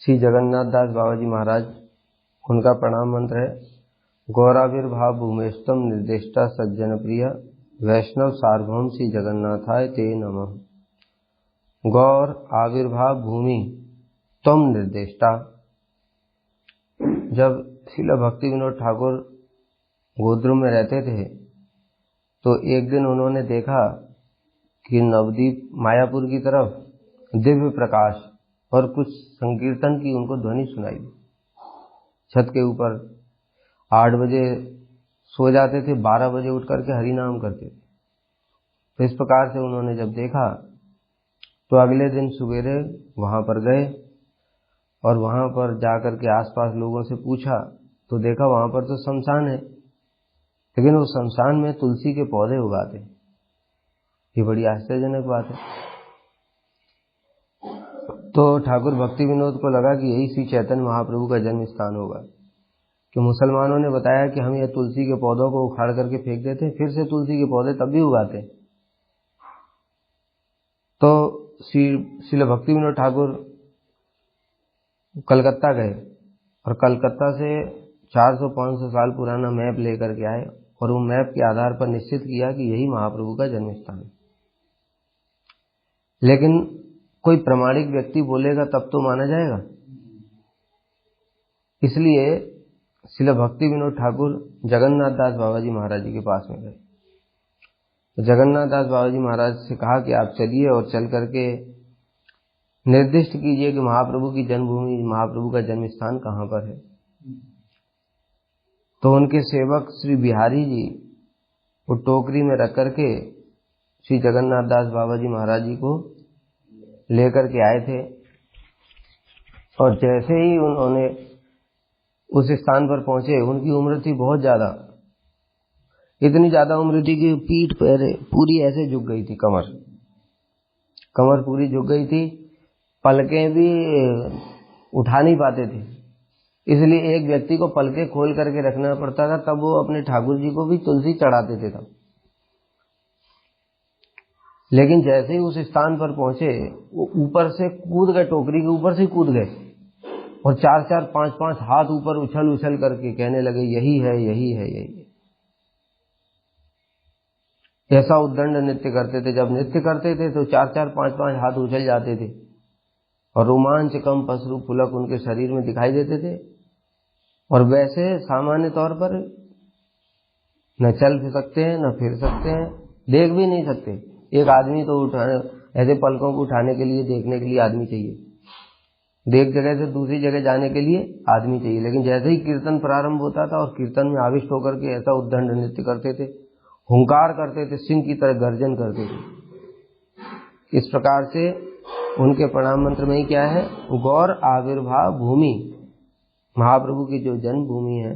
श्री जगन्नाथ दास बाबा जी महाराज, उनका प्रणाम मंत्र है। गौराविर्भाव भूमेस्तम निर्देष्टा सज्जन प्रिय वैष्णव सार्वभौम श्री जगन्नाथाय ते नमः। गौर आविर्भाव भूमि तम निर्देष्टा। जब श्रील भक्ति विनोद ठाकुर गोद्रुम में रहते थे तो एक दिन उन्होंने देखा कि नवदीप मायापुर की तरफ दिव्य प्रकाश और कुछ संकीर्तन की उनको ध्वनि सुनाई दी। छत के ऊपर 8 बजे सो जाते थे, 12 बजे उठ करके हरि नाम करते थे। तो इस प्रकार से उन्होंने जब देखा तो अगले दिन सवेरे वहां पर गए और वहां पर जाकर के आसपास लोगों से पूछा तो देखा वहां पर तो शमशान है, लेकिन वो शमशान में तुलसी के पौधे उगाते। ये बड़ी आश्चर्यजनक बात है। तो ठाकुर भक्ति विनोद को लगा कि यही श्री चैतन्य महाप्रभु का जन्म स्थान होगा, कि मुसलमानों ने बताया कि हम ये तुलसी के पौधों को उखाड़ करके फेंक देते, फिर से तुलसी के पौधे तब भी उगाते। तो श्री भक्ति विनोद ठाकुर कलकत्ता गए और कलकत्ता से 400-500 साल पुराना मैप लेकर के आए और वो मैप के आधार पर निश्चित किया कि यही महाप्रभु का जन्म स्थान है। लेकिन कोई प्रामाणिक व्यक्ति बोलेगा तब तो माना जाएगा। इसलिए श्रील भक्ति विनोद ठाकुर जगन्नाथ दास बाबा जी महाराज जी के पास में गए। तो जगन्नाथ दास बाबा जी महाराज से कहा कि आप चलिए और चल करके निर्दिष्ट कीजिए कि महाप्रभु की जन्मभूमि, महाप्रभु का जन्म स्थान कहाँ पर है। तो उनके सेवक श्री बिहारी जी वो टोकरी में रख करके श्री जगन्नाथ दास बाबा जी महाराज जी को लेकर के आए थे। और जैसे ही उन्होंने उस स्थान पर पहुंचे, उनकी उम्र थी बहुत ज्यादा, इतनी ज्यादा उम्र थी कि पीठ पैर पूरी ऐसे झुक गई थी, कमर पूरी झुक गई थी, पलकें भी उठा नहीं पाते थे। इसलिए एक व्यक्ति को पलकें खोल करके रखना पड़ता था, तब वो अपने ठाकुर जी को भी तुलसी चढ़ाते थे तब। लेकिन जैसे ही उस स्थान पर पहुंचे वो ऊपर से कूद गए, टोकरी के ऊपर से कूद गए और 4-4, 5-5 हाथ ऊपर उछल उछल करके कहने लगे यही है, यही है, यही है। ऐसा उद्दंड नृत्य करते थे। जब नृत्य करते थे तो 4-4, 5-5 हाथ उछल जाते थे और रोमांच कम पसरू पुलक उनके शरीर में दिखाई देते थे। और वैसे सामान्य तौर पर न चल सकते हैं, न फिर सकते हैं, देख भी नहीं सकते। एक आदमी तो ऐसे पलकों को उठाने के लिए, देखने के लिए आदमी चाहिए। एक जगह से दूसरी जगह जाने के लिए आदमी चाहिए। लेकिन जैसे ही कीर्तन प्रारंभ होता था और कीर्तन में आविष्ट होकर के ऐसा उद्दंड नृत्य करते थे, हुंकार करते थे, सिंह की तरह गर्जन करते थे। इस प्रकार से उनके प्रणाम मंत्र में ही क्या है, गौर आविर्भाव भूमि, महाप्रभु की जो जन्म भूमि है,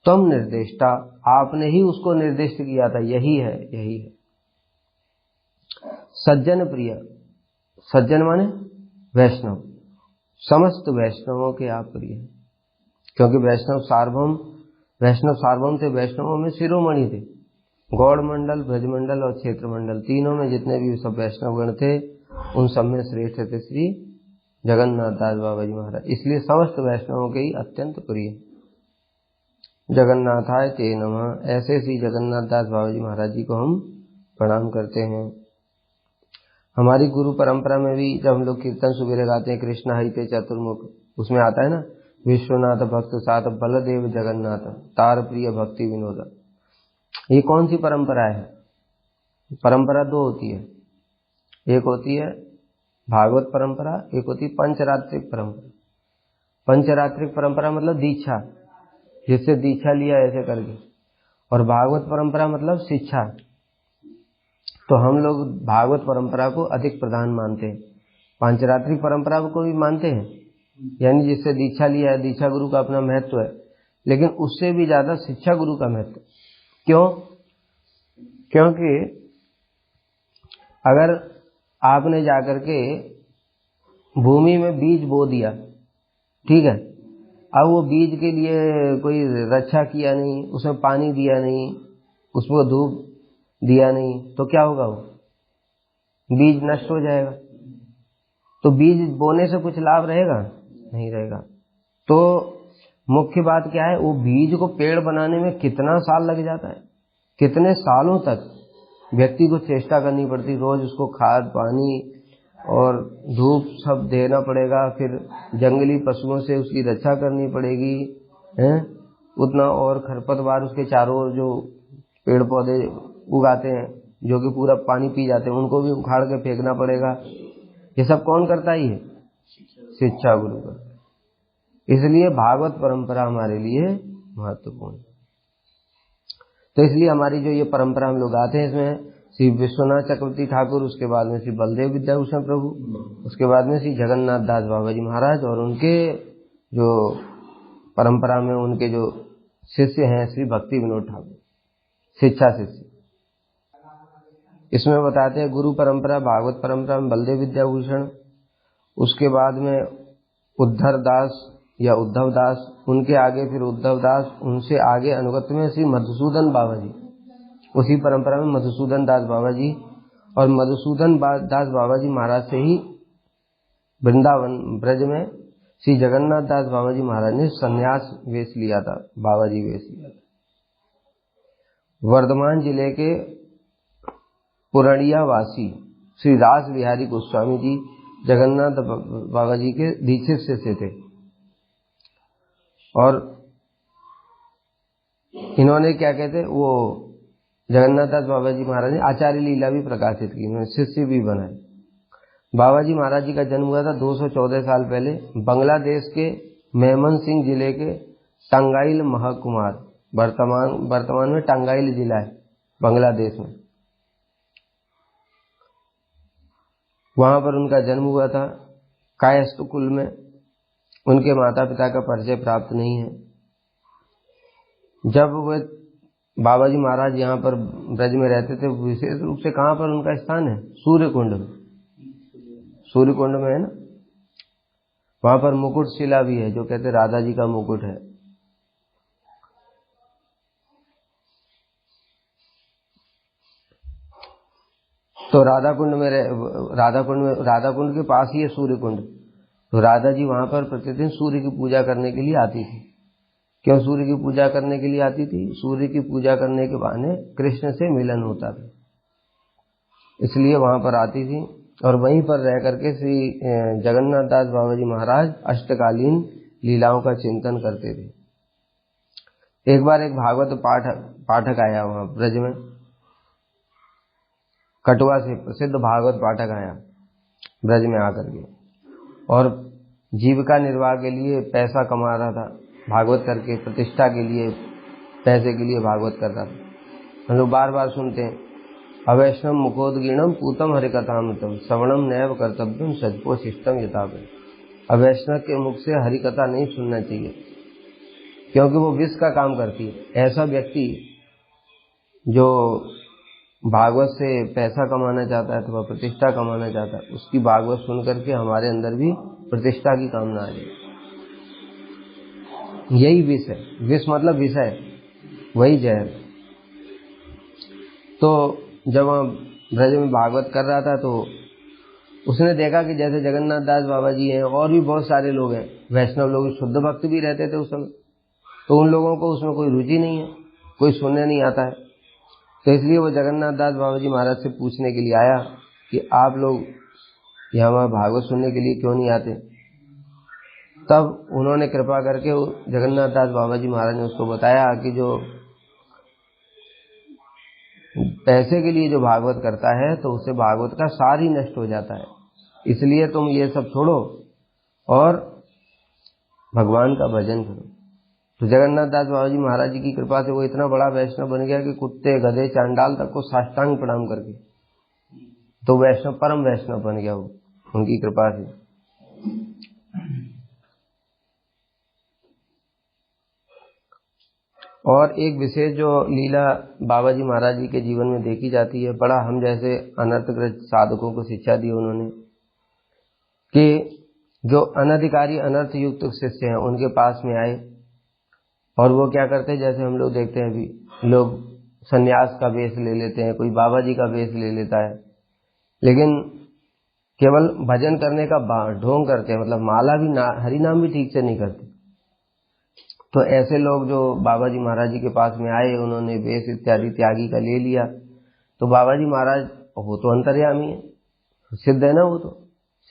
तुम निर्देष्टा, आपने ही उसको निर्दिष्ट किया था, यही है, यही है। सज्जन प्रिय, सज्जन माने वैष्णव, समस्त वैष्णवों के आप प्रिय हैं, क्योंकि वैष्णव सार्वभौम थे। वैष्णवों में शिरोमणि थे। गौड़ मंडल, ब्रजमंडल और क्षेत्र मंडल, तीनों में जितने भी सब वैष्णवगण थे उन सब में श्रेष्ठ थे श्री जगन्नाथ दास बाबा जी महाराज। इसलिए समस्त वैष्णवों के ही अत्यंत प्रिय। जगन्नाथाय ते नमः। ऐसे श्री जगन्नाथ दास बाबा जी महाराज जी को हम प्रणाम करते हैं। हमारी गुरु परंपरा में भी जब हम लोग कीर्तन सुबेरे गाते हैं कृष्ण हरिते चतुर्मुख, उसमें आता है ना, विश्वनाथ भक्त साथ बलदेव जगन्नाथ तार प्रिय भक्ति विनोद। ये कौन सी परंपरा है? परंपरा 2 होती है। एक होती है भागवत परंपरा, एक होती है पंचरात्रिक परंपरा। पंचरात्रिक परंपरा मतलब दीक्षा, जिससे दीक्षा लिया ऐसे करके, और भागवत परंपरा मतलब शिक्षा। तो हम लोग भागवत परंपरा को अधिक प्रधान मानते हैं। पांचरात्रिक परंपरा को भी मानते हैं, यानी जिससे दीक्षा लिया है, दीक्षा गुरु का अपना महत्व है, लेकिन उससे भी ज्यादा शिक्षा गुरु का महत्व। क्यों? क्योंकि अगर आपने जाकर के भूमि में बीज बो दिया, ठीक है, अब वो बीज के लिए कोई रक्षा किया नहीं, उसमें पानी दिया नहीं, उसमें धूप दिया नहीं, तो क्या होगा? वो बीज नष्ट हो जाएगा। तो बीज बोने से कुछ लाभ रहेगा? नहीं रहेगा। तो मुख्य बात क्या है, वो बीज को पेड़ बनाने में कितना साल लग जाता है, कितने सालों तक व्यक्ति को चेष्टा करनी पड़ती, रोज उसको खाद पानी और धूप सब देना पड़ेगा, फिर जंगली पशुओं से उसकी रक्षा करनी पड़ेगी हैं, उतना और खरपतवार उसके चारों ओर जो पेड़ पौधे उगाते हैं जो कि पूरा पानी पी जाते हैं उनको भी उखाड़ के फेंकना पड़ेगा। ये सब कौन करता ही है, शिक्षा गुरु करता है। इसलिए भागवत परंपरा हमारे लिए महत्वपूर्ण। तो इसलिए हमारी जो ये परंपरा हम लोग आते हैं, इसमें श्री विश्वनाथ चक्रवर्ती ठाकुर, उसके बाद में श्री बलदेव विद्याभूषण प्रभु, उसके बाद में श्री जगन्नाथ दास बाबा जी महाराज और उनके जो परंपरा में उनके जो शिष्य हैं श्री भक्ति विनोद ठाकुर, शिक्षा शिष्य। इसमें बताते हैं गुरु परंपरा, भागवत परंपरा में बलदेव विद्याभूषण, उसके बाद में उद्धर दास या उद्धव दास, उनके आगे फिर उद्धव दास, उनसे आगे अनुगत में श्री मधुसूदन बाबा जी, उसी परंपरा में मधुसूदन दास बाबा जी, और मधुसूदन दास बाबा जी महाराज से ही वृंदावन ब्रज में श्री जगन्नाथ दास बाबा जी महाराज ने संन्यास वेश लिया था, बाबा जी वेश लिया था। वर्धमान जिले के पुरणिया वासी श्री रास बिहारी गोस्वामी जी जगन्नाथ बाबा जी के दीक्षित शिष्य थे, और इन्होंने क्या कहते, वो जगन्नाथ दास बाबा जी महाराज ने आचार्य लीला भी प्रकाशित की, इन्होंने शिष्य भी बनाए। बाबा जी महाराज जी का जन्म हुआ था 214 साल पहले बांग्लादेश के मेमन सिंह जिले के टांगाइल महकुमार, वर्तमान में टांगाइल जिला है बांग्लादेश में, वहां पर उनका जन्म हुआ था। कायस्थ कुल में। उनके माता पिता का परिचय प्राप्त नहीं है। जब वे बाबा जी महाराज यहाँ पर ब्रज में रहते थे, विशेष रूप से कहाँ पर उनका स्थान है, सूर्य कुंड में, सूर्य कुंड में है ना, वहां पर मुकुट शिला भी है जो कहते राधा जी का मुकुट है। तो राधा कुंड के पास ही है सूर्य कुंड। तो राधा जी वहां पर प्रतिदिन सूर्य की पूजा करने के लिए आती थी। क्यों सूर्य की पूजा करने के लिए आती थी? सूर्य की पूजा करने के बहाने कृष्ण से मिलन होता था, इसलिए वहां पर आती थी। और वहीं पर रह करके श्री जगन्नाथ दास बाबा जी महाराज अष्टकालीन लीलाओं का चिंतन करते थे। एक बार एक भागवत पाठक आया वहां ब्रज में, कटवा से प्रसिद्ध भागवत पाठक आया ब्रज में आकर के, और जीविका निर्वाह के लिए पैसा कमा रहा था भागवत करके, प्रतिष्ठा के लिए, पैसे के लिए भागवत कर रहा था। हम लोग बार बार सुनते हैं, अवैष्णव मुखोदगीर्णम पूतम हरिकथामृतम श्रवणम नैव कर्तव्यम सजपो शिष्टम यथावत। अवैष्णव के मुख से हरिकथा नहीं सुनना चाहिए, क्योंकि वो विष का काम करती है। ऐसा व्यक्ति जो भागवत से पैसा कमाना चाहता है अथवा प्रतिष्ठा कमाना चाहता है, उसकी भागवत सुन करके हमारे अंदर भी प्रतिष्ठा की कामना आ जाए। यही विष है। विष मतलब विषय, वही जहर। तो जब वह ब्रज में भागवत कर रहा था, तो उसने देखा कि जैसे जगन्नाथ दास बाबा जी हैं और भी बहुत सारे लोग हैं, वैष्णव लोग, शुद्ध भक्त भी रहते थे उस समय, तो उन लोगों को उसमें कोई रुचि नहीं है, कोई सुनने नहीं आता है। तो इसलिए वो जगन्नाथ दास बाबा जी महाराज से पूछने के लिए आया कि आप लोग यहाँ भागवत सुनने के लिए क्यों नहीं आते। तब उन्होंने कृपा करके जगन्नाथ दास बाबा जी महाराज ने उसको बताया कि जो पैसे के लिए जो भागवत करता है तो उससे भागवत का सार ही नष्ट हो जाता है, इसलिए तुम ये सब छोड़ो और भगवान का भजन करो। तो जगन्नाथ दास बाबा जी महाराज जी की कृपा से वो इतना बड़ा वैष्णव बन गया कि कुत्ते गधे चांडाल तक को साष्टांग प्रणाम करके, तो वैष्णव, परम वैष्णव बन गया वो, उनकी कृपा से। और एक विशेष जो लीला बाबा जी महाराज जी के जीवन में देखी जाती है, बड़ा हम जैसे अनर्थग्रस्त साधकों को शिक्षा दी उन्होंने कि जो अनधिकारी अनर्थ युक्त शिष्य हैं उनके पास में आए, और वो क्या करते हैं, जैसे हम लोग देखते हैं अभी लोग सन्यास का वेश ले लेते हैं, कोई बाबा जी का वेश ले लेता है, लेकिन केवल भजन करने का ढोंग करते हैं, मतलब माला भी हरि नाम भी ठीक से नहीं करते। तो ऐसे लोग जो बाबा जी महाराज जी के पास में आए, उन्होंने वेश इत्यादि त्यागी का ले लिया। तो बाबा जी महाराज, वो तो अंतर्यामी है, सिद्ध है ना, वो तो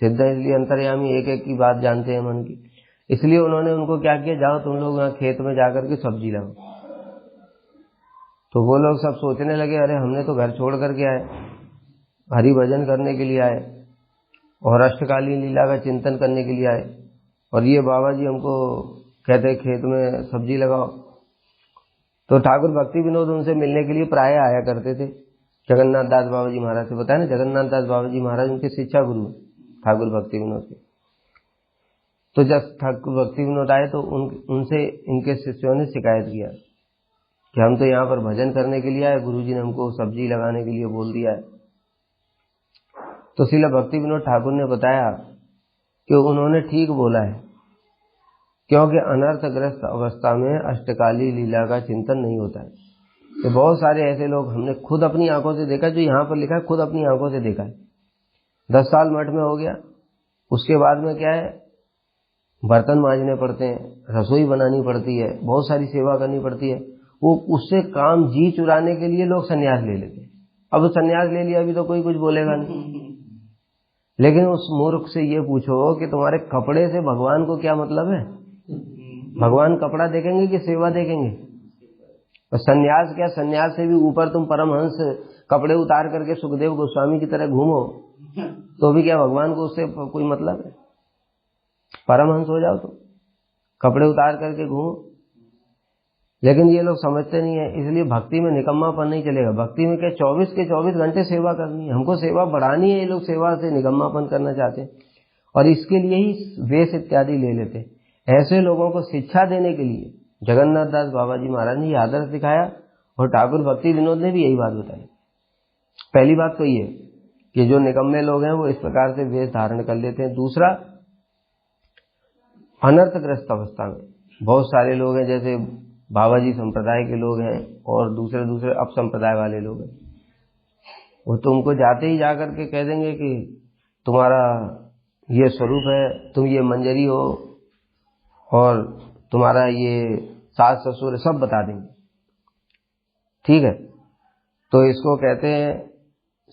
सिद्ध है, इसलिए अंतर्यामी एक एक की बात जानते हैं मन की। इसलिए उन्होंने उनको क्या किया, जाओ तुम लोग यहाँ खेत में जाकर के सब्जी लाओ। तो वो लोग सब सोचने लगे, अरे हमने तो घर छोड़ करके आए, हरि भजन करने के लिए आए और अष्टकालीन लीला का चिंतन करने के लिए आए, और ये बाबा जी हमको कहते खेत में सब्जी लगाओ। तो ठाकुर भक्ति विनोद उनसे मिलने के लिए प्राय आया करते थे, जगन्नाथ दास बाबा जी महाराज से। बताया ना, जगन्नाथ दास बाबा जी महाराज उनके शिक्षा गुरु ठाकुर भक्ति विनोद के। तो जब ठाकुर भक्ति विनोद आए तो उनसे इनके शिष्यों ने शिकायत किया कि हम तो यहाँ पर भजन करने के लिए आए, गुरुजी ने हमको सब्जी लगाने के लिए बोल दिया है। तो श्रील भक्ति विनोद ठाकुर ने बताया कि उन्होंने ठीक बोला है, क्योंकि अनर्थग्रस्त अवस्था में अष्टकाली लीला का चिंतन नहीं होता है। तो बहुत सारे ऐसे लोग हमने खुद अपनी आंखों से देखा, जो यहाँ पर लिखा है खुद अपनी आंखों से देखा है। 10 साल मठ में हो गया, उसके बाद में क्या है, बर्तन मांजने पड़ते हैं, रसोई बनानी पड़ती है, बहुत सारी सेवा करनी पड़ती है। वो उससे काम जी चुराने के लिए लोग संन्यास ले लेते हैं। अब संन्यास ले लिया अभी तो कोई कुछ बोलेगा नहीं, लेकिन उस मूर्ख से ये पूछो कि तुम्हारे कपड़े से भगवान को क्या मतलब है? भगवान कपड़ा देखेंगे कि सेवा देखेंगे? और संन्यास क्या, संन्यास से भी ऊपर तुम परमहंस कपड़े उतार करके सुखदेव गोस्वामी की तरह घूमो तो भी क्या भगवान को उससे कोई मतलब है? परमहंस हो जाओ तो कपड़े उतार करके घूमो। लेकिन ये लोग समझते नहीं है, इसलिए भक्ति में निकम्मापन नहीं चलेगा। भक्ति में क्या 24 के 24 घंटे सेवा करनी है, हमको सेवा बढ़ानी है। ये लोग सेवा से निकम्मापन करना चाहते हैं और इसके लिए ही वेश इत्यादि ले लेते हैं। ऐसे लोगों को शिक्षा देने के लिए जगन्नाथ दास बाबा जी महाराज ने यह आदर्श दिखाया और ठाकुर भक्ति विनोद ने भी यही बात बताई। पहली बात तो ये कि जो निकम्मे लोग हैं वो इस प्रकार से वेश धारण कर लेते हैं। दूसरा, अनर्थग्रस्त अवस्था में बहुत सारे लोग हैं, जैसे बाबा जी संप्रदाय के लोग हैं और दूसरे दूसरे अपसंप्रदाय वाले लोग हैं। वो तुमको जाते ही जाकर के कह देंगे कि तुम्हारा ये स्वरूप है, तुम ये मंजरी हो और तुम्हारा ये सास ससुर सब बता देंगे। ठीक है, तो इसको कहते हैं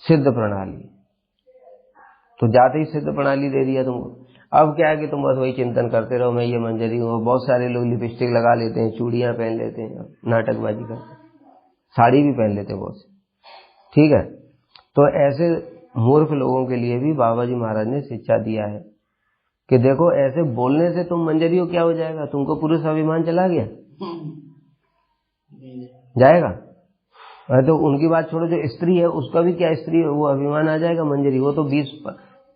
सिद्ध प्रणाली। तो जाते ही सिद्ध प्रणाली दे दिया तुमको। अब क्या है कि तुम बस वही चिंतन करते रहो, मैं ये मंजरी हूँ। बहुत सारे लोग लिपस्टिक लगा लेते हैं, चूड़ियां पहन लेते हैं, नाटकबाजी करते हैं, साड़ी भी पहन लेते हैं बहुत से। ठीक है, तो ऐसे मूर्ख लोगों के लिए भी बाबा जी महाराज ने शिक्षा दिया है कि देखो ऐसे बोलने से तुम मंजरी हो क्या हो जाएगा? तुमको पुरुष अभिमान चला गया, जाएगा? तो उनकी बात छोड़ो, जो स्त्री है उसका भी क्या, स्त्री वो अभिमान आ जाएगा मंजरी। वो तो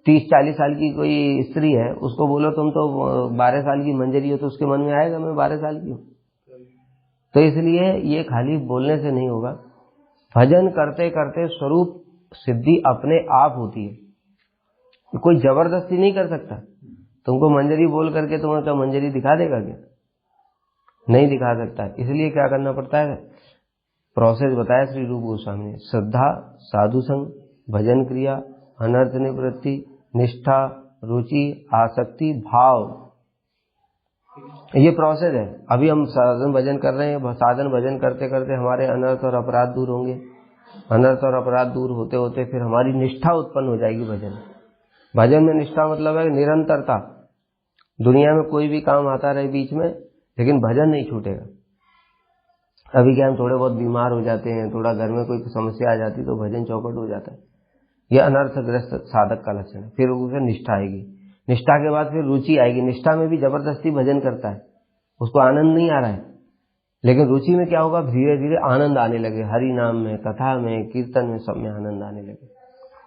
30-40 साल की कोई स्त्री है, उसको बोलो तुम तो 12 साल की मंजरी हो, तो उसके मन में आएगा मैं 12 साल की हूँ। तो इसलिए ये खाली बोलने से नहीं होगा, भजन करते करते स्वरूप सिद्धि अपने आप होती है। कोई जबरदस्ती नहीं कर सकता। तुमको मंजरी बोल करके तुम्हें क्या मंजरी दिखा देगा क्या? नहीं दिखा सकता। इसलिए क्या करना पड़ता है, प्रोसेस बताया श्री रूप गोस्वामी ने। श्रद्धा, साधु संग, भजन क्रिया, अनर्थ निवृत्ति, निष्ठा, रुचि, आसक्ति, भाव, ये प्रोसेस है। अभी हम साधन भजन कर रहे हैं, साधन भजन करते करते हमारे अनर्थ और अपराध दूर होंगे। अनर्थ और अपराध दूर होते होते फिर हमारी निष्ठा उत्पन्न हो जाएगी भजन। भजन में निष्ठा मतलब है निरंतरता। दुनिया में कोई भी काम आता रहे बीच में, लेकिन भजन नहीं छूटेगा। अभी क्या हम थोड़े बहुत बीमार हो जाते हैं, थोड़ा घर में कोई समस्या आ जाती तो भजन चौपट हो जाता है। यह अनर्थग्रस्त साधक का लक्षण है। फिर उसे निष्ठा आएगी, निष्ठा के बाद फिर रुचि आएगी। निष्ठा में भी जबरदस्ती भजन करता है, उसको आनंद नहीं आ रहा है, लेकिन रुचि में क्या होगा, धीरे धीरे आनंद आने लगे। हरि नाम में, कथा में, कीर्तन में, सब में आनंद आने लगे।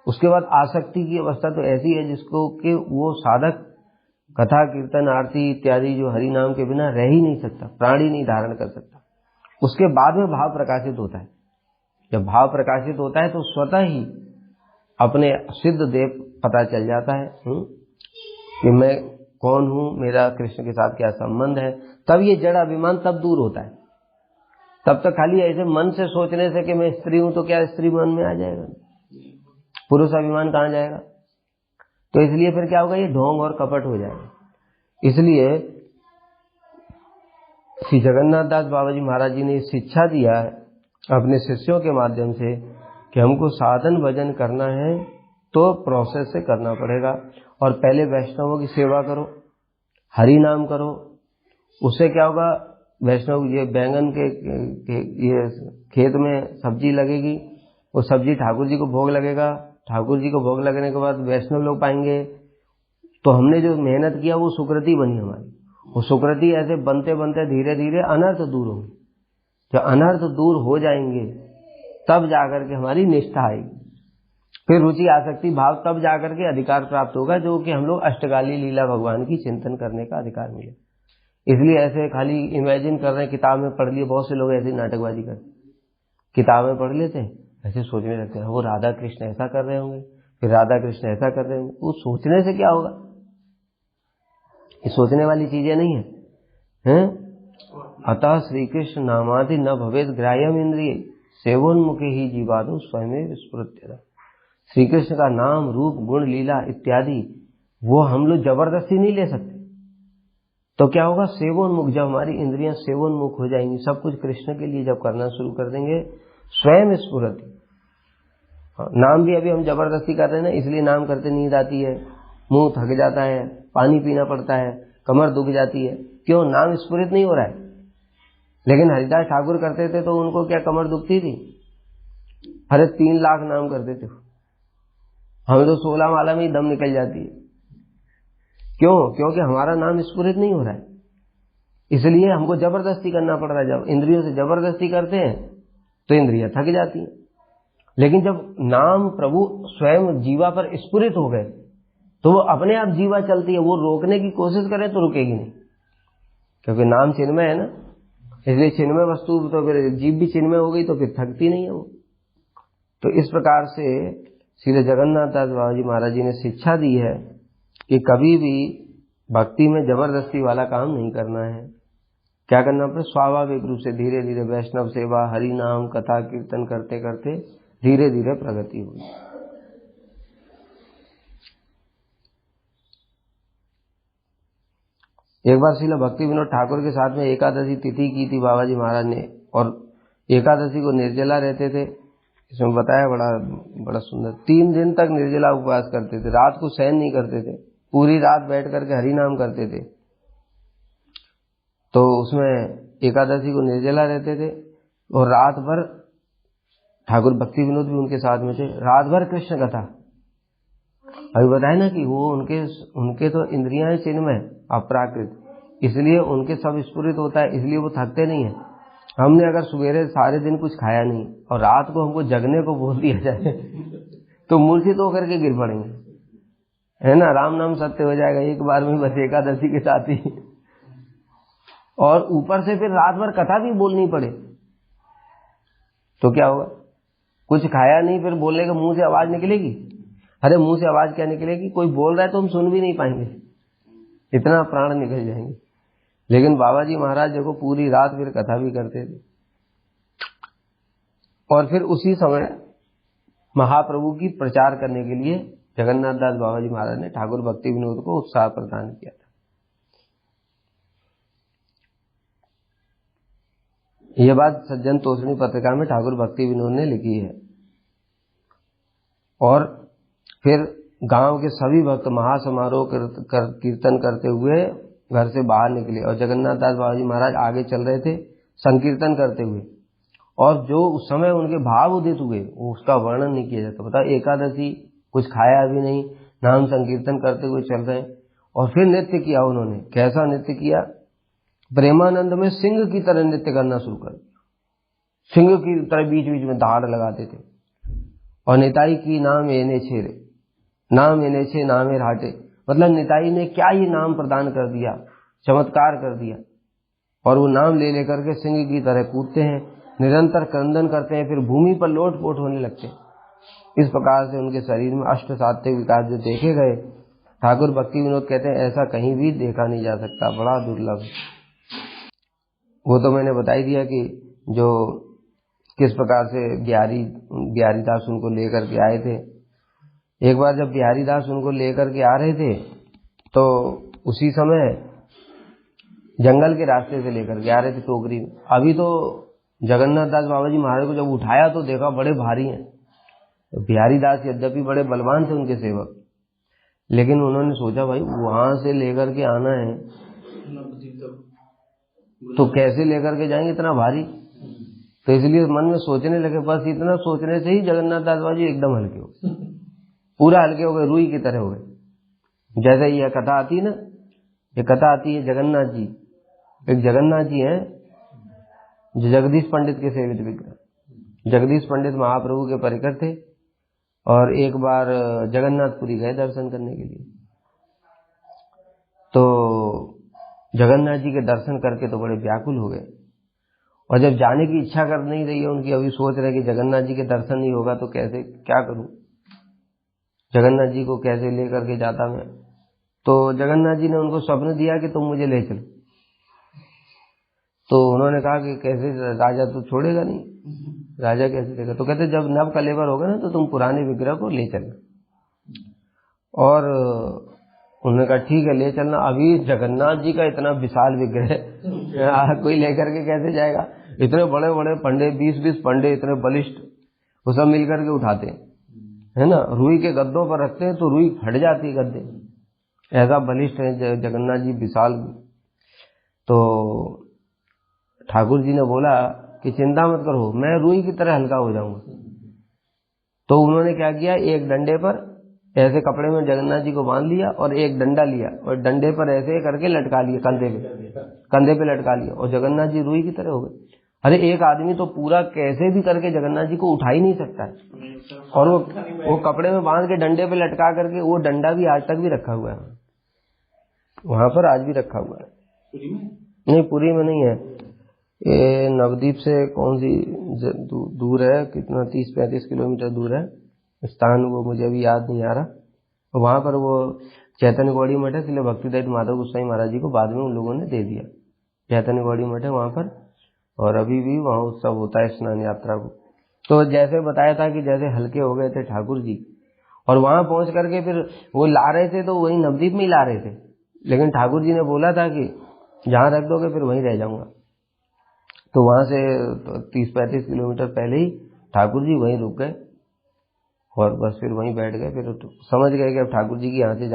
उसके बाद आसक्ति की अवस्था तो ऐसी है जिसको कि वो साधक कथा कीर्तन आरती इत्यादि जो हरि नाम के बिना रह ही नहीं सकता, प्राण ही नहीं धारण कर सकता। उसके बाद में भाव प्रकाशित होता है। जब भाव प्रकाशित होता है तो स्वतः ही अपने सिद्ध देव पता चल जाता है कि मैं कौन हूं, मेरा कृष्ण के साथ क्या संबंध है। तब ये जड़ अभिमान तब दूर होता है। तब तक खाली ऐसे मन से सोचने से कि मैं स्त्री हूं तो क्या स्त्री मन में आ जाएगा, पुरुष अभिमान कहां जाएगा? तो इसलिए फिर क्या होगा, ये ढोंग और कपट हो जाएगा। इसलिए श्री जगन्नाथ दास बाबा जी महाराज जी ने शिक्षा दिया है अपने शिष्यों के माध्यम से कि हमको साधन भजन करना है तो प्रोसेस से करना पड़ेगा। और पहले वैष्णवों की सेवा करो, हरि नाम करो। उससे क्या होगा, वैष्णव ये बैंगन के ये खेत में सब्जी लगेगी, वो सब्जी ठाकुर जी को भोग लगेगा, ठाकुर जी को भोग लगने के बाद वैष्णव लोग पाएंगे। तो हमने जो मेहनत किया वो सुकृति बनी हमारी। वो सुकृति ऐसे बनते बनते धीरे धीरे अनर्थ दूर होंगे। जब अनर्थ दूर हो जाएंगे तब जाकर के हमारी निष्ठा आएगी, फिर रुचि आसक्ति भाव, तब जाकर के अधिकार प्राप्त होगा, जो कि हम लोग अष्टगाली लीला भगवान की चिंतन करने का अधिकार मिले। इसलिए ऐसे खाली इमेजिन कर रहे हैं, किताब में पढ़ लिए, बहुत से लोग ऐसी नाटकबाजी करते, किताब में पढ़ लेते हैं, ऐसे सोचने लगते हैं वो राधा कृष्ण ऐसा कर रहे होंगे, फिर राधा कृष्ण ऐसा कर रहे होंगे। वो सोचने से क्या होगा, ये सोचने वाली चीजें नहीं है, हैं? अतः श्री कृष्ण नामादि न भवेद ग्राह्यम इंद्रिय सेवोन्मुखे ही जीवादु स्वयं स्फुरत्यता। श्री कृष्ण का नाम, रूप, गुण, लीला इत्यादि वो हम लोग जबरदस्ती नहीं ले सकते। तो क्या होगा, सेवोन्मुख, जब हमारी इंद्रियां सेवोन्मुख हो जाएंगी, सब कुछ कृष्ण के लिए जब करना शुरू कर देंगे, स्वयं स्फुरति। नाम भी अभी हम जबरदस्ती कर रहे हैं ना, इसलिए नाम करते नींद आती है, मुंह थक जाता है, पानी पीना पड़ता है, कमर दुख जाती है। क्यों? नाम स्फुरित नहीं हो रहा है। लेकिन हरिदास ठाकुर करते थे तो उनको क्या कमर दुखती थी? अरे 3 लाख नाम करते थे, हमें तो 16 माला में ही दम निकल जाती है। क्यों? क्योंकि हमारा नाम स्फुरित नहीं हो रहा है, इसलिए हमको जबरदस्ती करना पड़ रहा है। जब इंद्रियों से जबरदस्ती करते हैं तो इंद्रियां थक जाती हैं। लेकिन जब नाम प्रभु स्वयं जीवा पर स्फुरित हो गए तो वो अपने आप जीवा चलती है। वो रोकने की कोशिश करें तो रुकेगी नहीं, क्योंकि नाम चिन्मय है ना, इसलिए चिन्मय वस्तु, तो फिर जीव भी चिन्मय हो गई तो फिर थकती नहीं है वो। तो इस प्रकार से श्री जगन्नाथ दास बाबा जी महाराज जी ने शिक्षा दी है कि कभी भी भक्ति में जबरदस्ती वाला काम नहीं करना है। क्या करना पड़े, स्वाभाविक रूप से धीरे धीरे वैष्णव सेवा, हरि नाम, कथा कीर्तन करते करते धीरे धीरे प्रगति हुई। एक बार श्रील भक्ति विनोद ठाकुर के साथ में एकादशी तिथि की थी बाबा जी महाराज ने, और एकादशी को निर्जला रहते थे। इसमें बताया बड़ा सुंदर, 3 दिन तक निर्जला उपवास करते थे, रात को शयन नहीं करते थे, पूरी रात बैठ करके हरि नाम करते थे। तो उसमें एकादशी को निर्जला रहते थे और रात भर, ठाकुर भक्ति विनोद भी उनके साथ में थे, रात भर कृष्ण कथा। अभी बताया ना कि वो उनके तो इंद्रियां चिन्मय अपराकृत, इसलिए उनके सब स्फुरित होता है, इसलिए वो थकते नहीं है। हमने अगर सवेरे सारे दिन कुछ खाया नहीं और रात को हमको जगने को बोल दिया जाए तो मूर्छित होकर के गिर पड़ेंगे, है ना। राम नाम सत्य हो जाएगा एक बार में, बस एकादशी के साथ ही। और ऊपर से फिर रात भर कथा भी बोलनी पड़े तो क्या होगा, कुछ खाया नहीं फिर बोलने के मुंह से आवाज निकलेगी। अरे मुंह से आवाज क्या निकलेगी, कोई बोल रहा है तो हम सुन भी नहीं पाएंगे, इतना प्राण निकल जाएंगे। लेकिन बाबा जी महाराज देखो पूरी रात फिर कथा भी करते थे। और फिर उसी समय महाप्रभु की प्रचार करने के लिए जगन्नाथ दास बाबा जी महाराज ने ठाकुर भक्ति विनोद को उत्साह प्रदान किया था। यह बात सज्जन तोषणी पत्रिका में ठाकुर भक्ति विनोद ने लिखी है। और फिर गांव के सभी भक्त महासमारोह कीर्तन करते हुए घर से बाहर निकले और जगन्नाथ दास बाबा जी महाराज आगे चल रहे थे संकीर्तन करते हुए। और जो उस समय उनके भाव उदित हुए उसका वर्णन नहीं किया जाता। बताओ, एकादशी, कुछ खाया भी नहीं, नाम संकीर्तन करते हुए चल रहे हैं। और फिर नृत्य किया उन्होंने। कैसा नृत्य किया, प्रेमानंद में सिंह की तरह नृत्य करना शुरू कर दिया। सिंह की तरह बीच बीच में दहाड़ लगाते थे। और निताई की नाम एने छेरे, नाम एने छे नामे राटे, मतलब निताई ने क्या ये नाम प्रदान कर दिया, चमत्कार कर दिया। और वो नाम ले लेकर के सिंह की तरह कूदते हैं, निरंतर क्रंदन करते हैं, फिर भूमि पर लोटपोट होने लगते हैं। इस प्रकार से उनके शरीर में अष्ट सात्विक विकार जो देखे गए, ठाकुर भक्ति विनोद कहते हैं ऐसा कहीं भी देखा नहीं जा सकता, बड़ा दुर्लभ। वो तो मैंने बता ही दिया कि जो किस प्रकार से ग्यारीदास उनको लेकर के आए थे एक बार जब बिहारी दास उनको लेकर के आ रहे थे तो उसी समय जंगल के रास्ते से लेकर के आ रहे थे टोकरी में। अभी तो जगन्नाथ दास बाबा जी महाराज को जब उठाया तो देखा बड़े भारी हैं। तो बिहारी दास यद्यपि बड़े बलवान थे उनके सेवक, लेकिन उन्होंने सोचा भाई वहां से लेकर के आना है तो कैसे लेकर के जाएंगे इतना भारी। तो इसलिए मन में सोचने लगे, बस इतना सोचने से ही जगन्नाथ दास बाबा जी एकदम हल्के हो गए, पूरा हल्के हो गए, रुई की तरह हो गए। जैसे यह कथा आती है ना, ये कथा आती है जगन्नाथ जी, एक जगन्नाथ जी हैं जो जगदीश पंडित के सेवित विग्रह। जगदीश पंडित महाप्रभु के परिकर थे और एक बार जगन्नाथपुरी गए दर्शन करने के लिए। तो जगन्नाथ जी के दर्शन करके तो बड़े व्याकुल हो गए और जब जाने की इच्छा कर नहीं रही है उनकी, अभी सोच रहे कि जगन्नाथ जी के दर्शन नहीं होगा तो कैसे क्या करूं, जगन्नाथ जी को कैसे लेकर के जाता मैं। तो जगन्नाथ जी ने उनको स्वप्न दिया कि तुम मुझे ले चलो। तो उन्होंने कहा कि कैसे, राजा तो छोड़ेगा नहीं, राजा कैसे देगा। तो कहते जब नव कलेवर होगा ना तो तुम पुराने विग्रह को ले चलना। और उन्होंने कहा ठीक है ले चलना। अभी जगन्नाथ जी का इतना विशाल विग्रह कोई लेकर के कैसे जाएगा, इतने बड़े बड़े पंडे, 20-20 पंडे इतने बलिष्ठ, वो सब मिलकर के उठाते है ना, रुई के गद्दों पर रखते हैं तो रुई फट जाती है गद्दे, ऐसा बलिष्ठ है जगन्नाथ जी विशाल। तो ठाकुर जी ने बोला कि चिंता मत करो, मैं रुई की तरह हल्का हो जाऊंगा। तो उन्होंने क्या किया, एक डंडे पर ऐसे कपड़े में जगन्नाथ जी को बांध लिया और एक डंडा लिया और डंडे पर ऐसे करके लटका लिया, कंधे पे लटका लिया और जगन्नाथ जी रुई की तरह हो गए। अरे एक आदमी तो पूरा कैसे भी करके जगन्नाथ जी को उठा ही नहीं सकता है। और वो कपड़े में बांध के डंडे पे लटका करके, वो डंडा भी आज तक भी रखा हुआ है वहां पर, आज भी रखा हुआ है। नहीं पुरी में नहीं है, ये नवद्वीप से कौन सी दूर है, कितना 30-35 किलोमीटर दूर है स्थान, वो मुझे अभी याद नहीं आ रहा। वहां पर वो चैतन्य गौड़ी मठ है, इसलिए भक्तिदत्त माधव गोस्वामी महाराज जी को बाद में उन लोगों ने दे दिया। चैतन्य गौड़ी मठ है वहां पर, और अभी भी वहां उत्सव होता है स्नान यात्रा को। तो जैसे बताया था कि जैसे हल्के हो गए थे ठाकुर जी, और वहां पहुंच करके फिर वो ला रहे थे तो वही नवद्वीप में ही ला रहे थे, लेकिन ठाकुर जी ने बोला था कि जहां रख दोगे फिर वहीं रह जाऊंगा। तो वहां से 30-35 किलोमीटर पहले ही ठाकुर जी वहीं रुक गए और बस फिर वहीं बैठ गए। फिर समझ गए कि अब ठाकुर जी की यहाँ से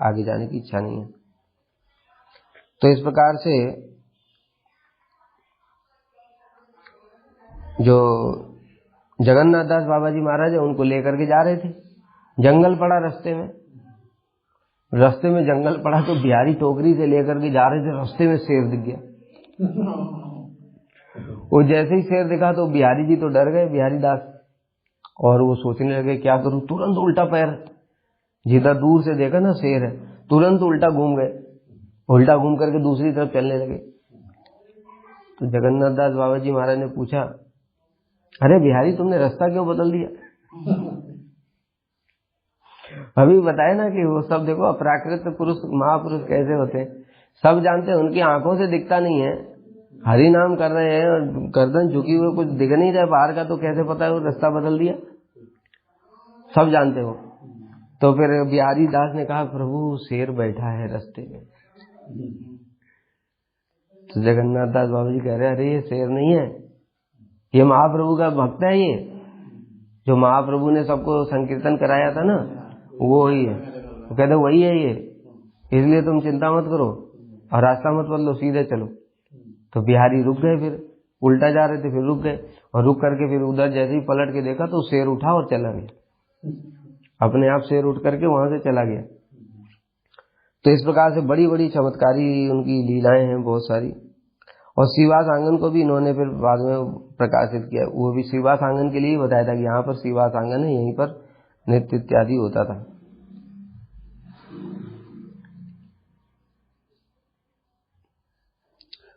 आगे जाने की इच्छा नहीं है। तो इस प्रकार से जो जगन्नाथ दास बाबा जी महाराज है उनको लेकर के जा रहे थे, जंगल पड़ा रास्ते में जंगल पड़ा तो बिहारी टोकरी से लेकर के जा रहे थे, रास्ते में शेर दिख गया। वो जैसे ही शेर दिखा तो बिहारी जी तो डर गए, बिहारी दास, और वो सोचने लगे क्या करूं। तुरंत उल्टा पैर, जिधर दूर से देखा ना शेर है, तुरंत उल्टा घूम गए, उल्टा घूम करके दूसरी तरफ चलने लगे। तो जगन्नाथ दास बाबा जी महाराज ने पूछा, अरे बिहारी तुमने रास्ता क्यों बदल दिया। अभी बताए ना कि वो सब देखो अपराकृत पुरुष महापुरुष कैसे होते हैं, सब जानते हैं, उनकी आंखों से दिखता नहीं है, हरि नाम कर रहे हैं और गर्दन झुकी हुई, कुछ दिख नहीं रहा बाहर का, तो कैसे पता है वो रास्ता बदल दिया, सब जानते हो। तो फिर बिहारी दास ने कहा, प्रभु शेर बैठा है रास्ते में। तो जगन्नाथ दास बाबा जी कह रहे, अरे ये शेर नहीं है, ये महाप्रभु का भक्त है, ये जो महाप्रभु ने सबको संकीर्तन कराया था ना, वो ही है। तो कहते वही है ये, इसलिए तुम चिंता मत करो और रास्ता मत बदलो, सीधे चलो। तो बिहारी रुक गए, फिर उल्टा जा रहे थे, फिर रुक गए, और रुक करके फिर उधर जैसे ही पलट के देखा तो शेर उठा और चला गया, अपने आप शेर उठ करके वहां से चला गया। तो इस प्रकार से बड़ी बड़ी चमत्कारी उनकी लीलाएं हैं बहुत सारी। और श्रीवास आंगन को भी इन्होंने फिर बाद में प्रकाशित किया, वो भी श्रीवास आंगन के लिए ही बताया था कि यहाँ पर श्रीवास आंगन है, यहीं पर नृत्य इत्यादि होता था।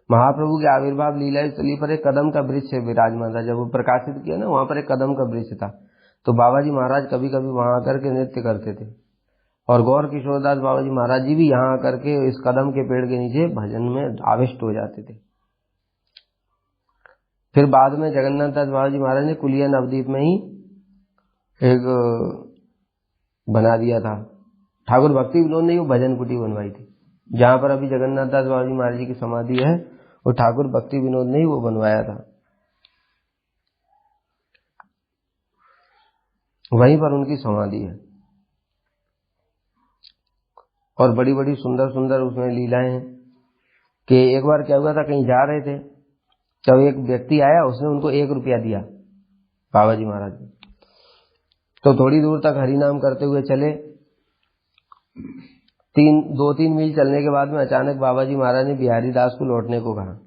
महाप्रभु के आविर्भाव लीला स्थली पर एक कदम का वृक्ष विराजमान था, जब वो प्रकाशित किया ना, वहां पर एक कदम का वृक्ष था। तो बाबा जी महाराज कभी कभी वहां आकर के नृत्य करते थे, और गौर किशोरदास बाबा जी महाराज जी भी यहाँ आकर के इस कदम के पेड़ के नीचे भजन में आविष्ट हो जाते थे। फिर बाद में जगन्नाथ दास बाबा जी महाराज ने कुलिया नवद्वीप में ही एक बना दिया था। ठाकुर भक्ति विनोद ने वो भजन कुटी बनवाई थी। जहाँ पर अभी जगन्नाथ दास बाबा जी महाराज जी की समाधि है, वो ठाकुर भक्ति विनोद ने ही वो बनवाया था। वहीं पर उनकी समाधि है। और बड़ी बड़ी सुंदर सुंदर उसमें लीलाएं हैं कि एक बार क्या हुआ था, कहीं जा रहे थे, जब एक व्यक्ति आया, उसने उनको 1 रुपया दिया बाबा जी महाराज ने। तो थोड़ी दूर तक हरिनाम करते हुए चले। 2-3 मील चलने के बाद में अचानक बाबा जी महाराज ने बिहारी दास को लौटने को कहा,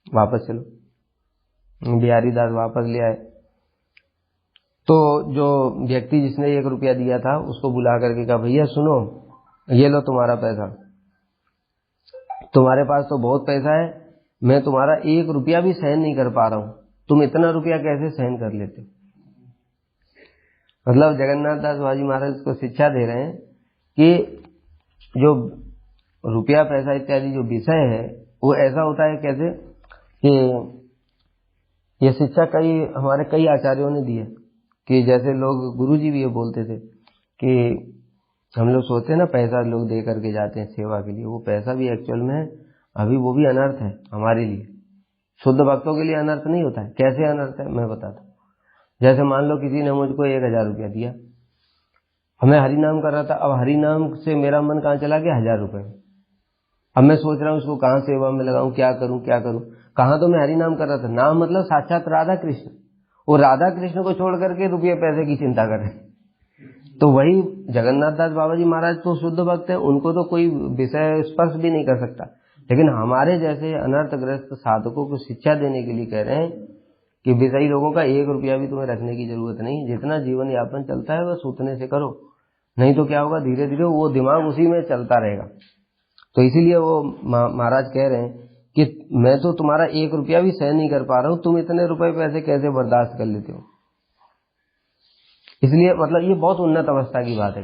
वापस चलो। बिहारी दास वापस ले आए। तो जो व्यक्ति जिसने 1 रुपया दिया था उसको बुला करके कहा, भैया सुनो, ये लो तुम्हारा पैसा, तुम्हारे पास तो बहुत पैसा है, मैं तुम्हारा 1 रुपया भी सहन नहीं कर पा रहा हूं, तुम इतना रुपया कैसे सहन कर लेते हो। मतलब जगन्नाथ दास बाबा जी महाराज को शिक्षा दे रहे हैं कि जो रुपया पैसा इत्यादि जो विषय है वो ऐसा होता है कैसे कि ये शिक्षा हमारे कई आचार्यों ने दी है कि जैसे लोग गुरुजी भी ये बोलते थे कि हम लोग सोचते हैं ना पैसा लोग दे करके जाते हैं सेवा के लिए, वो पैसा भी एक्चुअल में अभी वो भी अनर्थ है हमारे लिए। शुद्ध भक्तों के लिए अनर्थ नहीं होता है। कैसे अनर्थ है मैं बताता हूँ। जैसे मान लो किसी ने मुझको 1000 रुपया दिया, मैं हरिनाम कर रहा था, अब हरिनाम से मेरा मन कहाँ चला गया, 1000 रुपये। अब मैं सोच रहा हूँ उसको कहाँ सेवा में लगाऊं, क्या करूं क्या करूं। कहाँ तो मैं हरिनाम कर रहा था, नाम मतलब साक्षात राधा कृष्ण, वो राधा कृष्ण को छोड़ करके रुपये पैसे की चिंता कर रहे हैं। तो वही जगन्नाथ दास बाबा जी महाराज तो शुद्ध भक्त है, उनको तो कोई विषय स्पर्श भी नहीं कर सकता, लेकिन हमारे जैसे अनर्थग्रस्त साधकों को शिक्षा देने के लिए कह रहे हैं कि विषयी लोगों का 1 रुपया भी तुम्हें रखने की जरूरत नहीं, जितना जीवन यापन चलता है बस उतने से करो, नहीं तो क्या होगा, धीरे धीरे वो दिमाग उसी में चलता रहेगा। तो इसीलिए वो महाराज कह रहे हैं कि मैं तो तुम्हारा 1 रुपया भी सहन नहीं कर पा रहा हूं, तुम इतने रुपए पैसे कैसे बर्दाश्त कर लेते हो। इसलिए मतलब ये बहुत उन्नत अवस्था की बात है।